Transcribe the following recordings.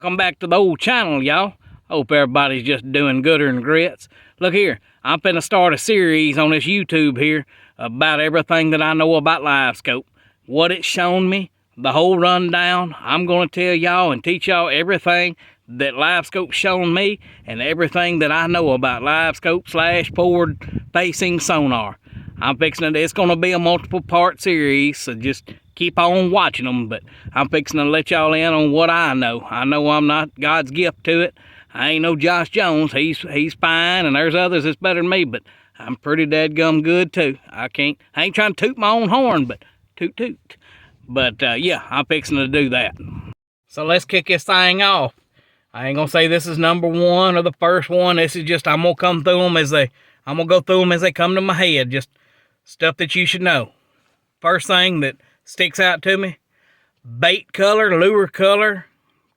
Welcome back to the old channel, y'all. Hope everybody's just doing gooder than grits. Look here, I'm finna start a series on this YouTube here about everything that I know about Livescope. What it's shown me, the whole rundown. I'm gonna tell y'all and teach y'all everything that Livescope's shown me and everything that I know about Livescope / forward facing sonar. I'm fixing it, it's gonna be a multiple part series, so just keep on watching them, but I'm fixing to let y'all in on what I know. I know I'm not God's gift to it. I ain't no Josh Jones. He's fine, and there's others that's better than me, but I'm pretty dadgum good too. I ain't trying to toot my own horn, but toot toot. But yeah, I'm fixing to do that. So let's kick this thing off. I ain't gonna say this is number one or the first one. This is just, I'm gonna go through them as they come to my head. Just stuff that you should know. First thing that sticks out to me, bait color, lure color.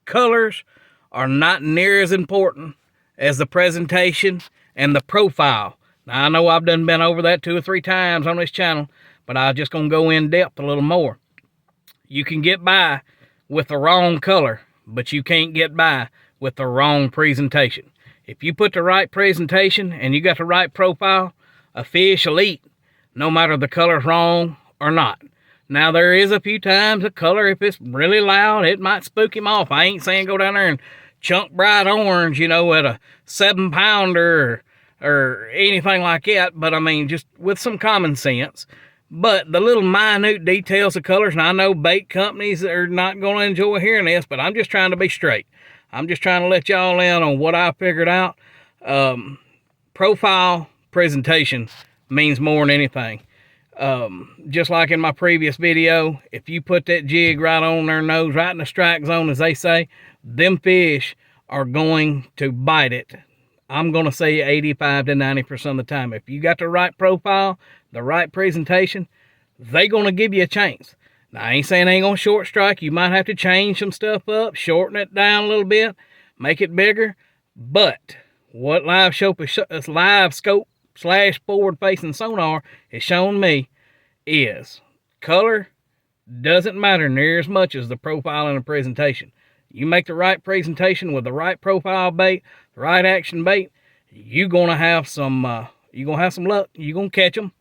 Colors are not near as important as the presentation and the profile. Now, I know I've been over that 2 or 3 times on this channel, but I'm just going to go in depth a little more. You can get by with the wrong color, but you can't get by with the wrong presentation. If you put the right presentation and you got the right profile, a fish will eat, no matter the color's wrong or not. Now, there is a few times a color, if it's really loud, it might spook him off. I ain't saying go down there and chunk bright orange, you know, at a 7-pounder or anything like that. But, I mean, just with some common sense. But the little minute details of colors, and I know bait companies are not going to enjoy hearing this, but I'm just trying to be straight. I'm just trying to let y'all in on what I figured out. Profile presentation means more than anything. Just like in my previous video, if you put that jig right on their nose, right in the strike zone, as they say, them fish are going to bite it. I'm going to say 85 to 90% of the time. If you got the right profile, the right presentation, they going to give you a chance. Now, I ain't saying they ain't going to short strike. You might have to change some stuff up, shorten it down a little bit, make it bigger. But what Livescope / forward facing sonar has shown me is color doesn't matter near as much as the profile and the presentation. You make the right presentation with the right profile bait, the right action bait, you're gonna have some luck. You're gonna catch them.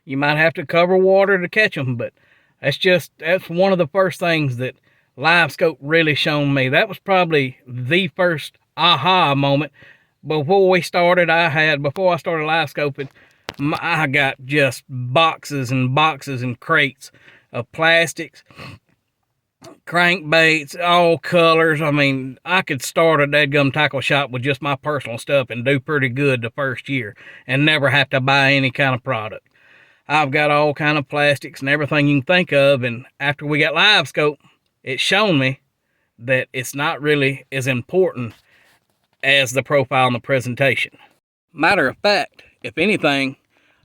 You might have to cover water to catch them, but that's one of the first things that Livescope really shown me. That was probably the first aha moment. Before I started Livescoping, I got just boxes and boxes and crates of plastics, crankbaits, all colors. I mean, I could start a dadgum tackle shop with just my personal stuff and do pretty good the first year and never have to buy any kind of product. I've got all kind of plastics and everything you can think of, and after we got Livescope, it's shown me that it's not really as important as the profile and the presentation. Matter of fact, if anything,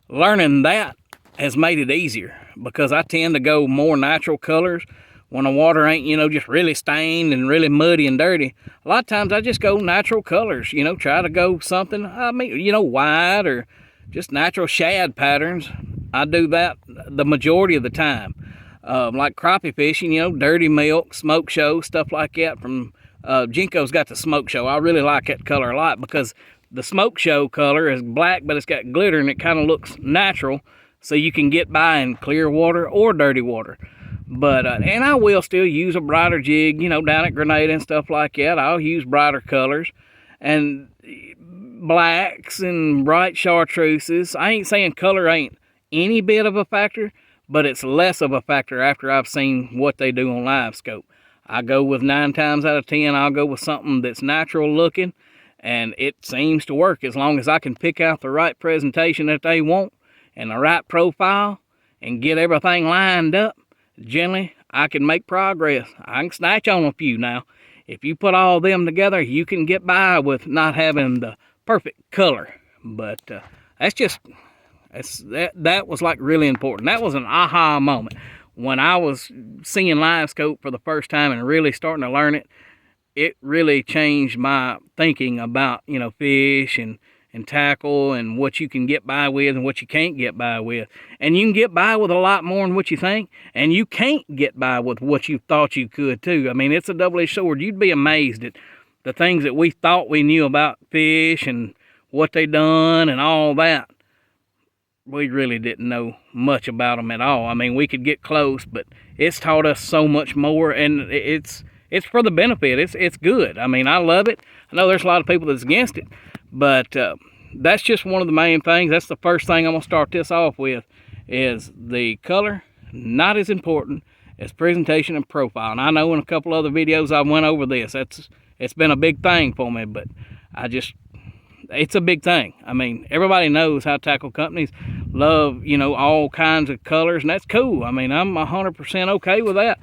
learning that has made it easier, because I tend to go more natural colors when the water ain't, you know, just really stained and really muddy and dirty. A lot of times I just go natural colors, you know, try to go something, I mean, you know, white or just natural shad patterns. I do that the majority of the time. Like crappie fishing, you know, dirty milk, smoke show, stuff like that from Jinko's got the smoke show. I really like that color a lot because the smoke show color is black, but it's got glitter and it kind of looks natural, so you can get by in clear water or dirty water. But and I will still use a brighter jig, you know, down at Grenada and stuff like that. I'll use brighter colors and blacks and bright chartreuses. I ain't saying color ain't any bit of a factor, but it's less of a factor after I've seen what they do on Livescope. I go with 9 times out of 10, I'll go with something that's natural looking, and it seems to work as long as I can pick out the right presentation that they want and the right profile and get everything lined up. Generally, I can make progress. I can snatch on a few now. If you put all of them together, you can get by with not having the perfect color. But that was like really important. That was an aha moment. When I was seeing Livescope for the first time and really starting to learn it, it really changed my thinking about, you know, fish and and tackle and what you can get by with and what you can't get by with. And you can get by with a lot more than what you think, and you can't get by with what you thought you could too. I mean, it's a double-edged sword. You'd be amazed at the things that we thought we knew about fish and what they done and all that. We really didn't know much about them at all. I mean, we could get close, but it's taught us so much more, and it's for the benefit. It's good. I mean, I love it. I know there's a lot of people that's against it, but that's just one of the main things. That's the first thing I'm gonna start this off with, is the color. Not as important as presentation and profile. And I know in a couple other videos I went over this. It's been a big thing for me, but it's a big thing. I mean, everybody knows how tackle companies love, you know, all kinds of colors, and that's cool. I mean, I'm 100% okay with that.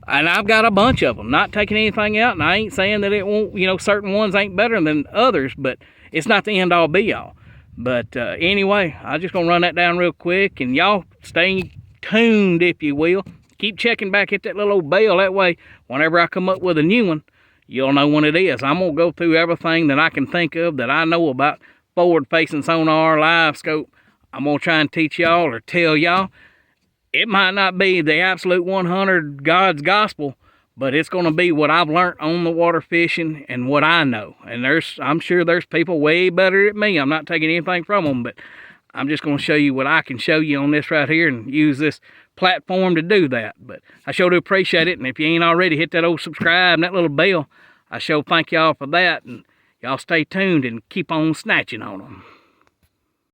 And I've got a bunch of them, not taking anything out, and I ain't saying that it won't, you know, certain ones ain't better than others, but it's not the end all be all. But anyway, I'm just gonna run that down real quick, and y'all stay tuned, if you will. Keep checking back, hit that little old bell. That way, whenever I come up with a new one, you'll know when it is. I'm gonna go through everything that I can think of that I know about forward-facing sonar, Livescope. I'm gonna try and teach y'all or tell y'all. It might not be the absolute 100 God's gospel, but it's gonna be what I've learned on the water fishing and what I know. And I'm sure there's people way better than me. I'm not taking anything from them, but I'm just gonna show you what I can show you on this right here and use this platform to do that. But I sure do appreciate it, and if you ain't already, hit that old subscribe and that little bell. I sure thank y'all for that, and y'all stay tuned and keep on snatching on them.